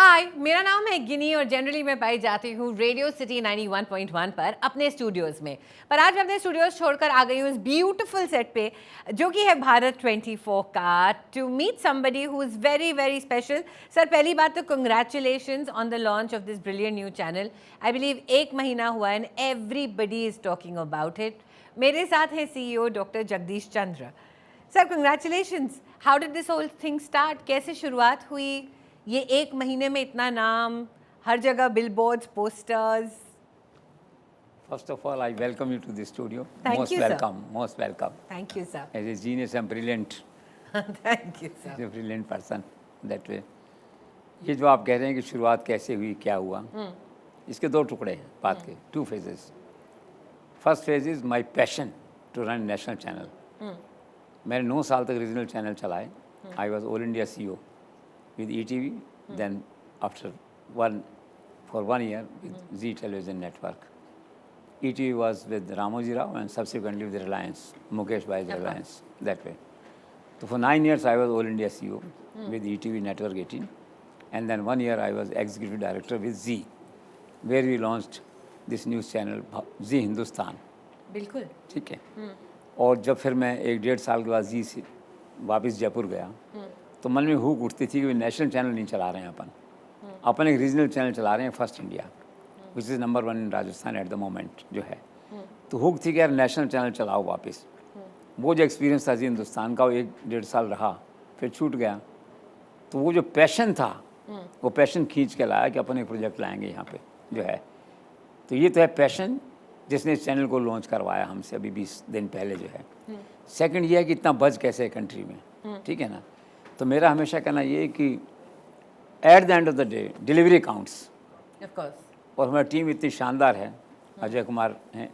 हाय, मेरा नाम है गिनी और जनरली मैं पाई जाती हूँ रेडियो सिटी 91.1 पर अपने स्टूडियोज़ में। पर आज मैं अपने स्टूडियोज़ छोड़कर आ गई हूँ इस ब्यूटीफुल सेट पे जो कि है भारत 24 का, to meet somebody who is very very special. Sir, पहली बात तो congratulations on the launch of this brilliant new channel. I believe 1 महीना हुआ and everybody is talking about it. मेरे साथ हैं CEO doctor Jagdish Chandra. Sir, congratulations. How did this whole thing start? कैसे शुरुआत हुई? ये 1 महीने में इतना नाम, हर जगह billboards, posters. First of all, I welcome you to the studio. Thank Most you, sir. welcome, most welcome. Thank you, sir. As a genius and brilliant, Thank you, as sir. a brilliant person that way. ये जो आप कह रहे हैं कि शुरुआत कैसे हुई, क्या हुआ, इसके 2 टुकड़े हैं बात के, 2 phases. First phase is my passion to run national channel. मैंने 9 साल तक रीजनल चैनल चलाए. I was All India CEO with ETV, then after for 1 year with Zee Television Network. ETV was with Ramoji Rao and subsequently with Reliance, Mukesh Bhai's Reliance, that way. So for 9 years I was All India CEO with ETV Network 18, and then 1 year I was Executive Director with Zee, where we launched this news channel, Zee Hindustan. बिल्कुल। ठीक है। और जब फिर मैं 1-1.5 साल के बाद जी से वापस जयपुर गया तो मन में हुक उठती थी कि नेशनल चैनल नहीं चला रहे हैं अपन एक रीजनल चैनल चला रहे हैं first India, which is number 1 in Rajasthan eight the moment जो है। तो हुक थी कि यार नेशनल चैनल चलाओ वापस। वो जो एक्सपीरियंस था जी हिंदुस्तान का, वो 1-1.5 साल रहा, फिर छूट गया। तो वो जो पैशन था वो पैशन खींच के लाया कि अपन एक प्रोजेक्ट लाएंगे यहाँ पे जो है। तो ये तो है पैशन जिसने इस चैनल को लॉन्च करवाया हमसे अभी 20 दिन पहले जो है। सेकंड ये है कि इतना बज कैसे है कंट्री में, ठीक है ना। तो मेरा हमेशा कहना ये है कि at the end of the day delivery counts. Of course. और हमारी टीम इतनी शानदार है, अजय कुमार हैं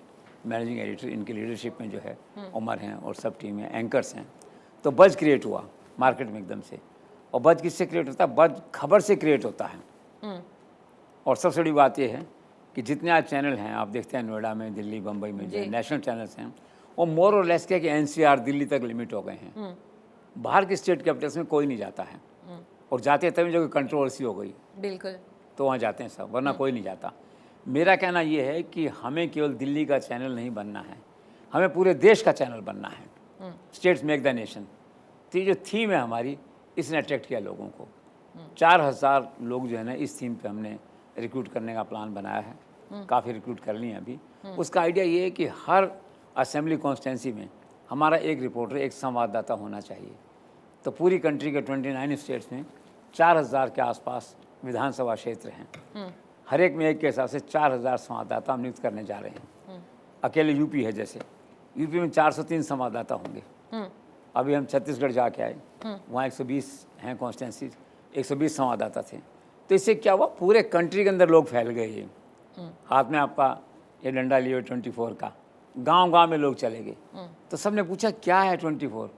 मैनेजिंग एडिटर, इनकी लीडरशिप में जो है उमर हैं और सब टीम है, एंकर्स हैं। तो बज क्रिएट हुआ मार्केट में एकदम से। और बज किससे क्रिएट होता है? बज खबर से क्रिएट होता है। और सबसे बड़ी बात यह है कि जितने आज चैनल हैं आप देखते हैं नोएडा में, दिल्ली, बम्बई में जो नेशनल चैनल्स हैं वो मोर और लेस क्या कि NCR दिल्ली तक लिमिट हो गए हैं। बाहर के स्टेट कैपिटल्स में कोई नहीं जाता है, और जाते हैं तभी जो कंट्रोवर्सी हो गई बिल्कुल तो वहाँ जाते हैं सब, वरना कोई नहीं जाता। मेरा कहना ये है कि हमें केवल दिल्ली का चैनल नहीं बनना है, हमें पूरे देश का चैनल बनना है। States make the nation. तो ये जो थीम है हमारी, इसने अट्रैक्ट किया लोगों को। 4000 लोग जो है ना इस थीम पे हमने रिक्रूट करने का प्लान बनाया है। काफ़ी रिक्रूट कर लिए हैं अभी। उसका आइडिया ये है कि हर असेंबली कॉन्स्टिट्यूंसी में हमारा एक रिपोर्टर, एक संवाददाता होना चाहिए। तो पूरी कंट्री के 29 स्टेट्स में 4000 के आसपास विधानसभा क्षेत्र हैं। हर एक में एक के हिसाब से 4000 संवाददाता हम नियुक्त करने जा रहे हैं। अकेले यूपी है, जैसे यूपी में 403 संवाददाता होंगे। अभी हम छत्तीसगढ़ जाके आए, वहाँ 120 हैं कॉन्स्टिट्यूंसीज, 120 संवाददाता थे। तो इससे क्या हुआ, पूरे कंट्री के अंदर लोग फैल गए। ये हाथ में आपका ये डंडा लिए 24 का, गांव-गांव में लोग चले गए। तो सबने पूछा क्या है 24,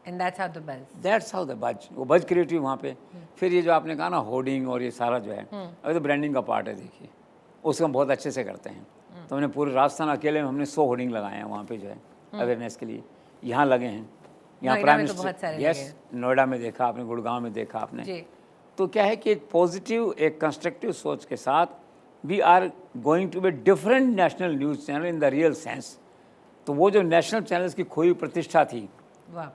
एंड दैट्स हाउ द बज। दैट्स हाउ द बज। वो बज क्रिएट हुई वहाँ पे। फिर ये जो आपने कहा ना होर्डिंग और ये सारा जो है, अभी तो ब्रांडिंग का पार्ट है, देखिए उसको हम बहुत अच्छे से करते हैं। तो हमने पूरे राजस्थान अकेले में हमने 100 होर्डिंग लगाए हैं वहाँ पे जो है अवेयरनेस के लिए। यहाँ लगे हैं, यहाँ प्राइम मिनिस्टर, यस, नोएडा में देखा आपने, गुड़गांव में देखा आपने। तो क्या है कि एक पॉजिटिव, एक कंस्ट्रक्टिव सोच के साथ we are going to be different national news channel in the real sense. तो वो जो नेशनल चैनल्स की खोई प्रतिष्ठा थी,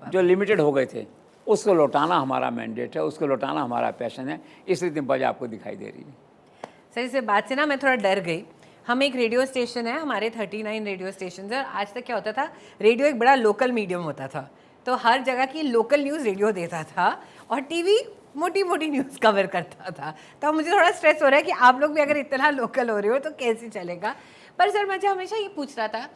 जो लिमिटेड हो गए थे, उसको लौटाना हमारा मैंडेट है, उसको लौटाना हमारा पैशन है। इसलिए बज आपको दिखाई दे रही है। सर, इस बात से ना मैं थोड़ा डर गई। हम एक रेडियो स्टेशन है, हमारे 39 रेडियो स्टेशन है। आज तक क्या होता था, रेडियो एक बड़ा लोकल मीडियम होता था, तो हर जगह की लोकल न्यूज़ रेडियो देता था और टीवी मोटी मोटी न्यूज़ कवर करता था। तो मुझे थोड़ा स्ट्रेस हो रहा है कि आप लोग भी अगर इतना लोकल हो रहे हो तो कैसे चलेगा। पर सर, मुझे हमेशा ये पूछ रहा था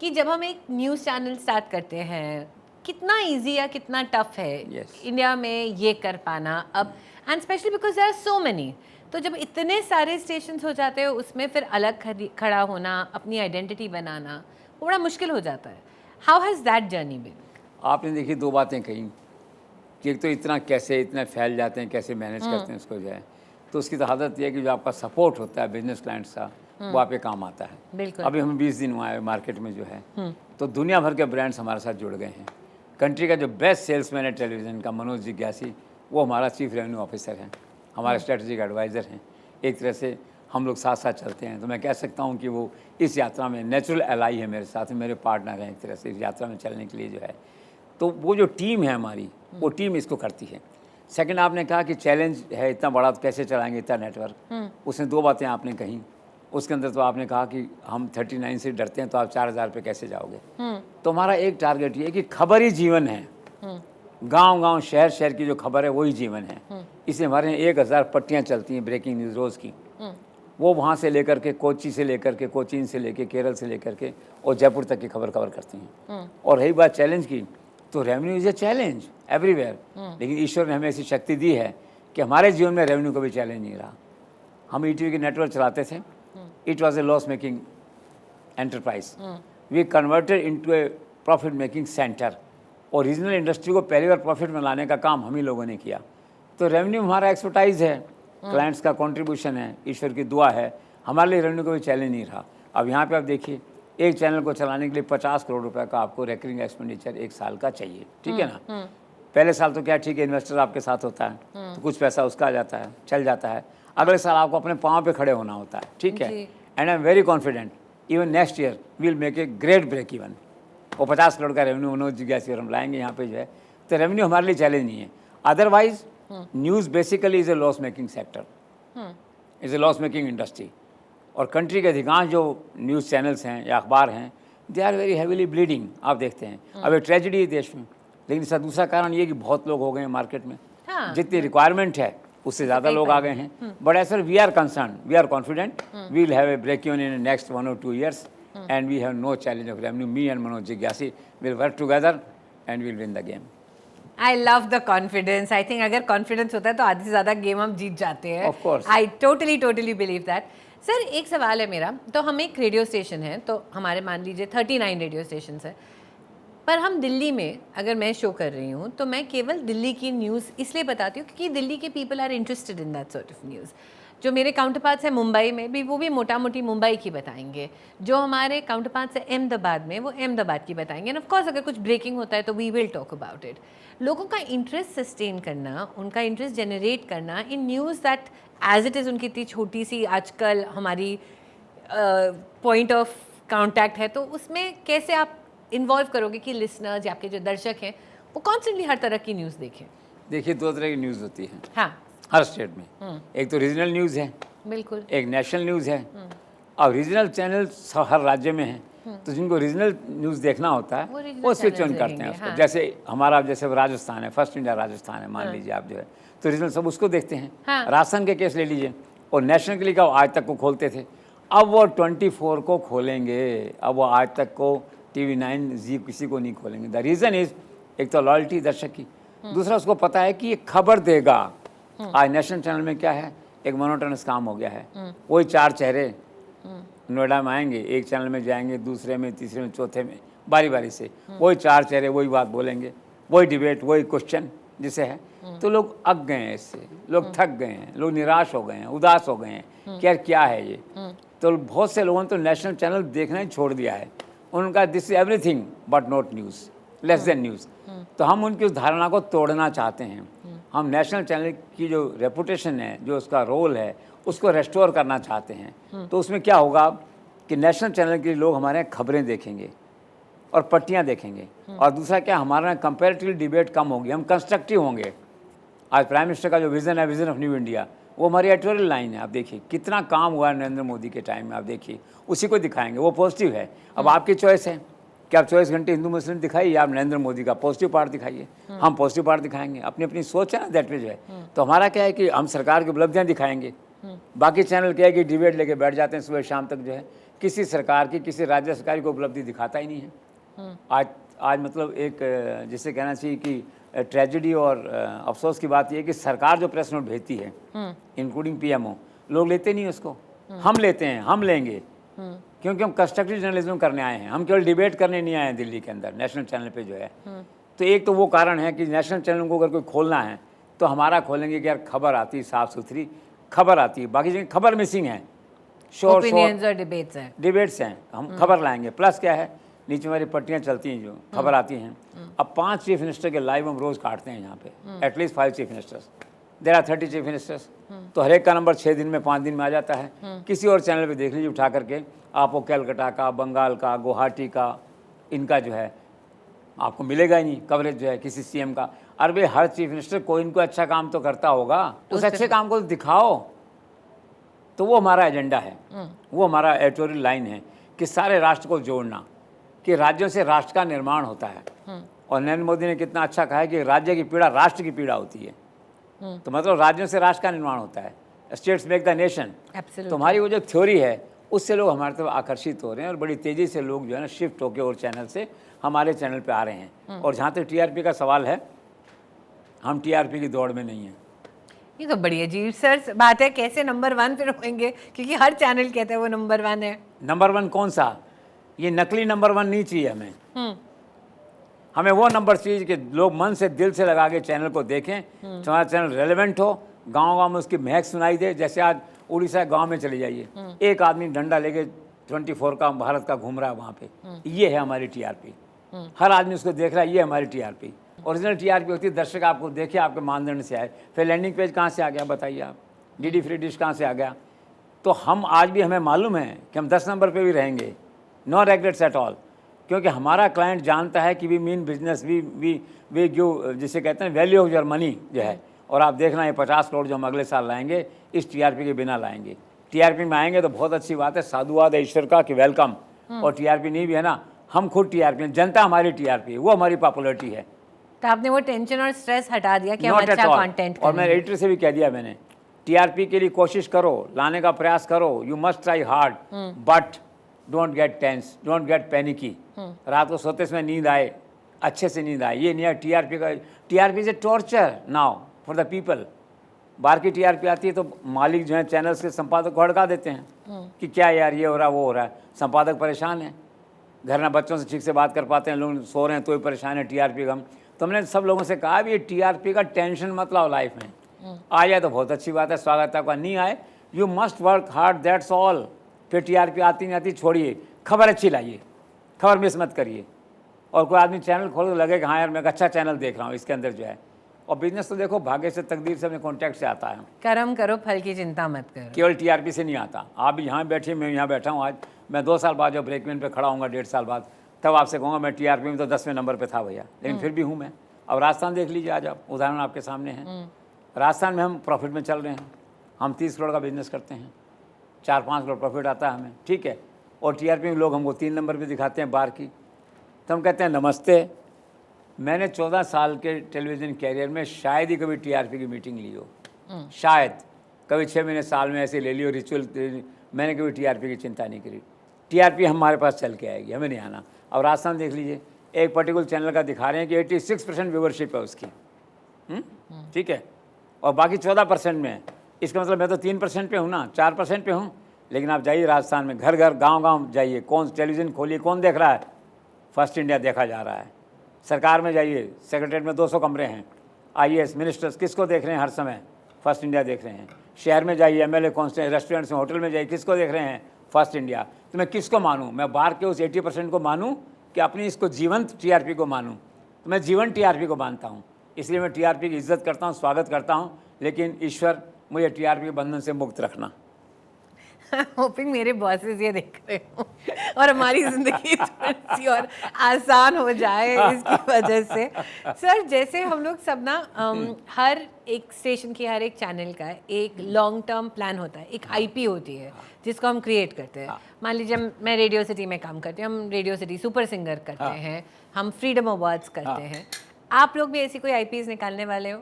कि जब हम एक न्यूज़ चैनल स्टार्ट करते हैं, कितना इजी या कितना टफ है इंडिया में ये कर पाना अब, and specially because there are so many. तो जब इतने सारे स्टेशन हो जाते हैं, उसमें फिर अलग खड़ा होना, अपनी आइडेंटिटी बनाना, वो बड़ा मुश्किल हो जाता है। How has that journey been? आपने देखिए 2 बातें कही कि एक तो इतना कैसे इतने फैल जाते हैं, कैसे मैनेज करते हैं उसको जो है। तो उसकी तो आदत यह है कि जो आपका सपोर्ट होता है बिजनेस क्लाइंट्स का, वो आपके काम आता है। बिल्कुल। अभी हम 20 दिन हुआ है मार्केट में जो है, तो दुनिया भर के ब्रांड्स हमारे साथ जुड़ गए हैं। कंट्री का जो बेस्ट सेल्समैन है टेलीविज़न का, मनोज जिज्ञासी, वो हमारा चीफ रेवेन्यू ऑफिसर है। हमारे स्ट्रेटजिक एडवाइज़र हैं, एक तरह से हम लोग साथ साथ चलते हैं। तो मैं कह सकता हूँ कि वो इस यात्रा में नेचुरल एलाई है मेरे साथ, मेरे पार्टनर हैं एक तरह से इस यात्रा में चलने के लिए जो है। तो वो जो टीम है हमारी, वो टीम इसको करती है। सेकंड, आपने कहा कि चैलेंज है इतना बड़ा, तो कैसे चलाएंगे इतना नेटवर्क। उसमें 2 बातें आपने कही। उसके अंदर तो आपने कहा कि हम 39 से डरते हैं, तो आप 4000 पे कैसे जाओगे। तो हमारा एक टारगेट ये है कि खबर ही जीवन है। गांव-गांव, शहर-शहर की जो खबर है वही जीवन है। इसलिए हमारे यहाँ 1000 पट्टियाँ चलती हैं ब्रेकिंग न्यूज़ रोज़ की। वो वहाँ से लेकर के, कोची से लेकर के, कोचीन से लेकर, केरल से लेकर के और जयपुर तक की खबर कवर करती हैं। और रही बात चैलेंज की, तो revenue is a challenge everywhere. लेकिन ईश्वर ने हमें ऐसी शक्ति दी है कि हमारे जीवन में रेवेन्यू कभी चैलेंज नहीं रहा। हम ईटीवी के नेटवर्क चलाते थे, it was a loss making enterprise. We converted into a profit making centre. और रीजनल इंडस्ट्री को पहली बार प्रॉफिट में लाने का काम हम ही लोगों ने किया। तो रेवेन्यू हमारा एक्सपर्टाइज है, क्लाइंट्स का कंट्रीब्यूशन है, ईश्वर की दुआ है, हमारे लिए रेवेन्यू कोई चैलेंज नहीं रहा। अब यहाँ पे आप देखिए, एक चैनल को चलाने के लिए 50 करोड़ रुपए का आपको रेकरिंग एक्सपेंडिचर 1 साल का चाहिए, ठीक है ना। पहले साल तो क्या ठीक है, इन्वेस्टर आपके साथ होता है, तो कुछ पैसा उसका आ जाता है, चल जाता है। अगले साल आपको अपने पाँव पे खड़े होना होता है, ठीक है। And I am very confident even next year will make a great break even. और 50 करोड़ का रेवेन्यू मनोज जिज्ञासी और हम लाएंगे यहाँ पे जो है। तो रेवेन्यू हमारे लिए चैलेंज नहीं है। Otherwise news basically is a loss making sector, is a loss making industry. और कंट्री के अधिकांश जो न्यूज़ चैनल्स हैं या अखबार हैं, they are very heavily bleeding. आप देखते हैं अब एक ट्रेजिडी है देश में। लेकिन इसका दूसरा कारण ये कि बहुत लोग हो गए हैं मार्केट में। जितनी रिक्वायरमेंट है उससे ज़्यादा लोग आ गए हैं। But as sir we are concern, we are confident we will have a break even in next 1 or 2 years and we have no challenge of revenue. Me and Manoj Jigyasi will work together and we'll win the game. I love the confidence. I think अगर confidence होता है तो आधे से ज़्यादा game हम जीत जाते हैं। Of course. I totally believe that. Sir एक सवाल है मेरा, तो हम एक रेडियो स्टेशन है, तो हमारे मान लीजिए 39 रेडियो स्टेशन है, पर हम दिल्ली में अगर मैं शो कर रही हूँ तो मैं केवल दिल्ली की न्यूज़ इसलिए बताती हूँ क्योंकि दिल्ली के people are interested in that sort of news. जो मेरे काउंटर पार्ट्स हैं मुंबई में भी, वो भी मोटा मोटी मुंबई की बताएंगे। जो हमारे काउंटर पार्ट्स हैं अहमदाबाद में, वो अहमदाबाद की बताएंगे। एंड ऑफ कोर्स अगर कुछ ब्रेकिंग होता है तो we will talk about it. लोगों का इंटरेस्ट सस्टेन करना, उनका इंटरेस्ट जनरेट करना in news that as it is, उनकी इतनी छोटी सी आजकल हमारी पॉइंट ऑफ कॉन्टैक्ट है, तो उसमें कैसे आप इन्वॉल्व करोगे कि लिसनर्स या आपके जो दर्शक हैं वो कॉन्स्टेंटली हर तरह की न्यूज़ देखें? देखिए, 2 तरह की न्यूज़ होती है हाँ, हर स्टेट में। एक तो रीजनल न्यूज़ है, बिल्कुल। एक नेशनल न्यूज़ है। अब रीजनल चैनल हर राज्य में हैं, तो जिनको रीजनल न्यूज़ देखना होता है वो स्विच ऑन करते हैं उसको। हाँ। जैसे हमारा जैसे राजस्थान है, फर्स्ट इंडिया राजस्थान है मान लीजिए आप जो है, तो रीजनल सब उसको देखते हैं। हाँ। राशन के केस ले लीजिए, और नेशनल के लिए क्या आज तक को खोलते थे, अब वो 24 को खोलेंगे। अब वो आज तक को TV9 जी किसी को नहीं खोलेंगे। द रीज़न इज़, एक तो लॉयल्टी दर्शक की, दूसरा उसको पता है कि ये खबर देगा। आज नेशनल चैनल में क्या है, एक मोनोटोनस काम हो गया है। वही 4 चेहरे नोएडा में आएंगे, एक चैनल में जाएंगे, दूसरे में, तीसरे में, चौथे में, बारी बारी से वही 4 चेहरे वही बात बोलेंगे, वही डिबेट, वही क्वेश्चन जिसे है। तो लोग अक गए हैं इससे, लोग थक गए हैं, लोग निराश हो गए हैं, उदास हो गए हैं कि यार क्या है ये। तो बहुत से लोगों ने तो नेशनल चैनल देखना ही छोड़ दिया है। उनका this is everything but not news, less than news. तो हम उनकी उस धारणा को तोड़ना चाहते हैं। हम नेशनल चैनल की जो रेपुटेशन है, जो उसका रोल है, उसको रेस्टोर करना चाहते हैं। तो उसमें क्या होगा कि नेशनल चैनल के लोग हमारे यहाँ खबरें देखेंगे और पट्टियाँ देखेंगे। और दूसरा क्या, हमारा कंपैरेटिव डिबेट कम होगी, हम कंस्ट्रक्टिव होंगे। आज प्राइम मिनिस्टर का जो विज़न है, विज़न ऑफ न्यू इंडिया, वो हमारी एडिटोरियल लाइन है। आप देखिए कितना काम हुआ है नरेंद्र मोदी के टाइम में, आप देखिए उसी को दिखाएंगे, वो पॉजिटिव है। अब आपकी चॉइस है कि आप 24 घंटे हिंदू मुस्लिम दिखाइए या आप नरेंद्र मोदी का पॉजिटिव पार्ट दिखाइए। हम पॉजिटिव पार्ट दिखाएंगे, अपनी अपनी सोच है ना दैट में जो है। तो हमारा क्या है कि हम सरकार की उपलब्धियाँ दिखाएंगे। बाकी चैनल क्या है कि डिबेट लेके बैठ जाते हैं सुबह शाम तक जो है, किसी सरकार की, किसी राज्य सरकार की उपलब्धि दिखाता ही नहीं है। आज मतलब एक जिसे कहना चाहिए कि ट्रेजेडी और अफसोस की बात यह है कि सरकार जो प्रेस नोट भेजती है, इंक्लूडिंग PMO, लोग लेते नहीं उसको। हम लेते हैं, हम लेंगे, क्योंकि हम कंस्ट्रक्टिव जर्नलिज्म करने आए हैं। हम केवल डिबेट करने नहीं आए हैं दिल्ली के अंदर नेशनल चैनल पे जो है। तो एक तो वो कारण है कि नेशनल चैनल को अगर कोई खोलना है तो हमारा खोलेंगे कि यार खबर आती है, साफ़ सुथरी खबर आती है, बाकी जगह खबर मिसिंग है, शोर और डिबेट्स हैं, डिबेट्स हैं। हम खबर लाएंगे, प्लस क्या है नीचे हमारी पट्टियाँ चलती हैं जो खबर आती हैं। अब 5 चीफ मिनिस्टर के लाइव हम रोज़ काटते हैं यहाँ पे, at least 5 chief ministers. There are 30 chief ministers, तो हर एक का नंबर 6 दिन में 5 दिन में आ जाता है। किसी और चैनल पे देख लीजिए उठा करके, आपको कलकत्ता का, बंगाल का, गुवाहाटी का, इनका जो है आपको मिलेगा ही नहीं कवरेज जो है किसी सीएम का। अरे भाई हर चीफ मिनिस्टर कोई इनको अच्छा काम तो करता होगा, उस अच्छे काम को तो दिखाओ। तो वो हमारा एजेंडा है, वो हमारा एडिटोरियल लाइन है कि सारे राष्ट्र को जोड़ना, कि राज्यों से राष्ट्र का निर्माण होता है। और नरेंद्र मोदी ने कितना अच्छा कहा है कि राज्य की पीड़ा राष्ट्र की पीड़ा होती है। तो मतलब राज्यों से राष्ट्र का निर्माण होता है, स्टेट्स मेक द नेशन। तो हमारी वो जो थ्योरी है उससे लोग हमारे तरफ आकर्षित हो रहे हैं और बड़ी तेज़ी से लोग जो है ना शिफ्ट होकर और चैनल से हमारे चैनल पे आ रहे हैं। और जहाँ तक टीआरपी का सवाल है, हम टीआरपी की दौड़ में नहीं हैं। ये तो बड़ी अजीब सर बात है, कैसे नंबर 1 पे होंगे, क्योंकि हर चैनल कहता है वो नंबर 1 है। नंबर 1 कौन सा? ये नकली नंबर 1 नहीं चाहिए हमें। हमें वो नंबर चाहिए कि लोग मन से दिल से लगा के चैनल को देखें, तुम्हारा चैनल रेलेवेंट हो, गांव-गांव में उसकी महक सुनाई दे। जैसे आज उड़ीसा गांव में चले जाइए, एक आदमी डंडा लेके 24 का भारत का घूम रहा है वहाँ पे, ये है हमारी टीआरपी। हर आदमी उसको देख रहा है, ये हमारी टीआरपी। ओरिजिनल टीआरपी होती है दर्शक आपको देखे, आपके मानदंड से आए। फिर लैंडिंग पेज कहाँ से आ गया बताइए आप, डीडी फ्री डिश कहाँ से आ गया? तो हम आज भी हमें मालूम है कि हम 10 नंबर पे भी रहेंगे, नो रेग्रेट्स एट ऑल, क्योंकि हमारा क्लाइंट जानता है कि वी मीन बिजनेस, वी जो जिसे कहते हैं वैल्यू ऑफ योर मनी जो है। और आप देखना ये 50 करोड़ जो हम अगले साल लाएंगे इस टीआरपी के बिना लाएंगे। टीआरपी में आएंगे तो बहुत अच्छी बात है, साधुवाद है ईश्वर का कि वेलकम। और टीआरपी नहीं भी है ना, हम खुद टीआरपी, जनता हमारी टीआरपी है, वो हमारी पॉपुलरिटी है। तो आपने वो टेंशन और स्ट्रेस हटा दिया कि हम Not at अच्छा all. कंटेंट और मैं एडिटर से भी कह दिया मैंने, टीआरपी के लिए कोशिश करो, लाने का प्रयास करो, you must try hard, but don't get tense, don't get panicky. रात को सोते समय नींद आए, अच्छे से नींद आए, ये नहीं है टीआरपी का। TRP is a torture now for the people. बाहर की टीआरपी आती है तो मालिक जो है चैनल्स के संपादक को हड़का देते हैं कि क्या यार ये हो रहा है वो हो रहा है। संपादक परेशान है, घर में बच्चों से ठीक से बात कर पाते हैं, लोग सो रहे हैं तो भी परेशान है टीआरपी का। तो हमने सब लोगों से कहा भी ये टीआरपी का टेंशन मत लाओ लाइफ में, आ जाए तो बहुत अच्छी बात है, स्वागत है, नहीं आए you must work hard, that's all. फिर टीआरपी आती नहीं आती छोड़िए, खबर अच्छी लाइए, खबर मिस मत करिए। और कोई आदमी चैनल खोल तो लगे कि हाँ यार मैं एक अच्छा चैनल देख रहा हूँ, इसके अंदर जो है। और बिजनेस तो देखो भाग्य से, तकदीर से, अपने कॉन्टैक्ट से आता है। कर्म करो फल की चिंता मत करो, केवल टीआरपी से नहीं आता। आप भी यहाँ बैठिए, मैं यहाँ बैठा हूँ आज, मैं 2 साल बाद जब ब्रेकमेन पे खड़ा हूँगा, 1.5 साल बाद, तब आपसे कहूँगा मैं टीआरपी में तो 10वें नंबर पे था भैया, लेकिन फिर भी हूँ मैं। अब राजस्थान देख लीजिए, आज आप उदाहरण आपके सामने हैं। राजस्थान में हम प्रॉफिट में चल रहे हैं, हम 30 करोड़ का बिजनेस करते हैं, 4-5 करोड़ प्रॉफिट आता है हमें, ठीक है। और टीआरपी में लोग हमको 3 नंबर पे दिखाते हैं बाहर की, तो हम कहते हैं नमस्ते। मैंने 14 साल के टेलीविज़न कैरियर में शायद ही कभी टीआरपी की मीटिंग ली हो, शायद कभी 6 महीने साल में ऐसे ले ली हो रिचुअल। मैंने कभी टीआरपी की चिंता नहीं करी। टीआरपी हमारे पास चल के आएगी, हमें नहीं आना। अब राजस्थान देख लीजिए, एक पर्टिकुलर चैनल का दिखा रहे हैं कि 86% व्यूवरशिप है उसकी, ठीक है, और बाकी 14% में है। इसका मतलब मैं तो 3% पे हूँ ना, 4% पे हूँ। लेकिन आप जाइए राजस्थान में, घर घर गांव-गांव जाइए, कौन टेलीविज़न खोलिए, कौन देख रहा है? फर्स्ट इंडिया देखा जा रहा है। सरकार में जाइए, सेक्रेटरीट में 200 कमरे हैं, आईएएस मिनिस्टर्स किसको देख रहे हैं हर समय? फर्स्ट इंडिया देख रहे हैं। शहर में जाइए, एमएलए कॉन्स्टिट्यूंसी रेस्टोरेंट्स में, होटल में जाइए, किसको देख रहे हैं? First India. तो मैं किसको मानूँ? मैं बाहर के उस 80% को मानूँ कि अपनी इसको जीवंत टीआरपी को मानूँ? तो मैं जीवन टीआरपी को मानता हूँ, इसलिए मैं टीआरपी की इज्जत करता हूँ, स्वागत करता हूँ। लेकिन ईश्वर मुझे टीआरपी के बंधन से मुक्त रखना। होपिंग मेरे बॉसेस ये देख रहे हो और हमारी ज़िंदगी थोड़ी सी और आसान हो जाए इसकी वजह से। सर जैसे हम लोग सब ना हर एक स्टेशन की, हर एक चैनल का एक लॉन्ग टर्म प्लान होता है, एक आईपी होती है जिसको हम क्रिएट करते हैं। मान लीजिए मैं रेडियो सिटी में काम करती हूँ, हम रेडियो सिटी सुपर सिंगर करते हैं, हम फ्रीडम अवार्ड्स करते हैं। आप लोग भी ऐसी कोई आईपीज निकालने वाले हो?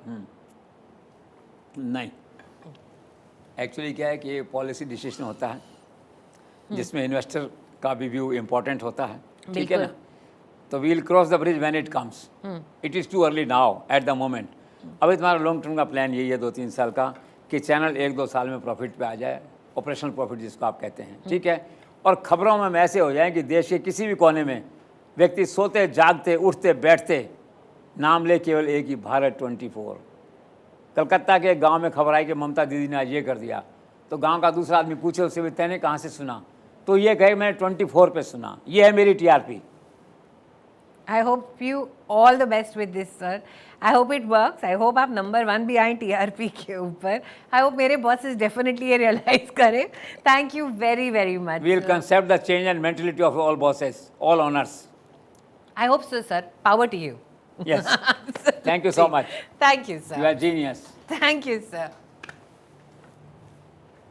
नहीं, एक्चुअली क्या है कि ये पॉलिसी डिसीजन होता है जिसमें इन्वेस्टर का भी व्यू इम्पोर्टेंट होता है, ठीक है ना। तो we'll cross the bridge when it comes, it is too early now at the moment. अभी तुम्हारा लॉन्ग टर्म का प्लान यही है 2-3 साल का कि चैनल 1-2 साल में प्रॉफिट पे आ जाए, ऑपरेशनल प्रॉफिट जिसको आप कहते हैं, ठीक है। और खबरों में हम ऐसे हो जाएं कि देश के किसी भी कोने में व्यक्ति सोते जागते उठते बैठते नाम ले केवल एक ही, भारत 24। कलकत्ता के एक गांव में खबर आई कि ममता दीदी ने आज ये कर दिया, तो गांव का दूसरा आदमी पूछे उससे भी तैने कहाँ से सुना, तो ये कहे मैंने 24 पे सुना। ये है मेरी TRP. I hope you all the best with this, sir. I hope it works. I hope आप number 1 भी आए TRP के ऊपर. I hope मेरे bosses definitely ये realize करें. Thank you very, very much. We will sir. concept the change and mentality of all bosses, all owners. I hope so, sir. Power to you. Yes. Thank you so much. Thank you, sir. You are genius. Thank you, sir.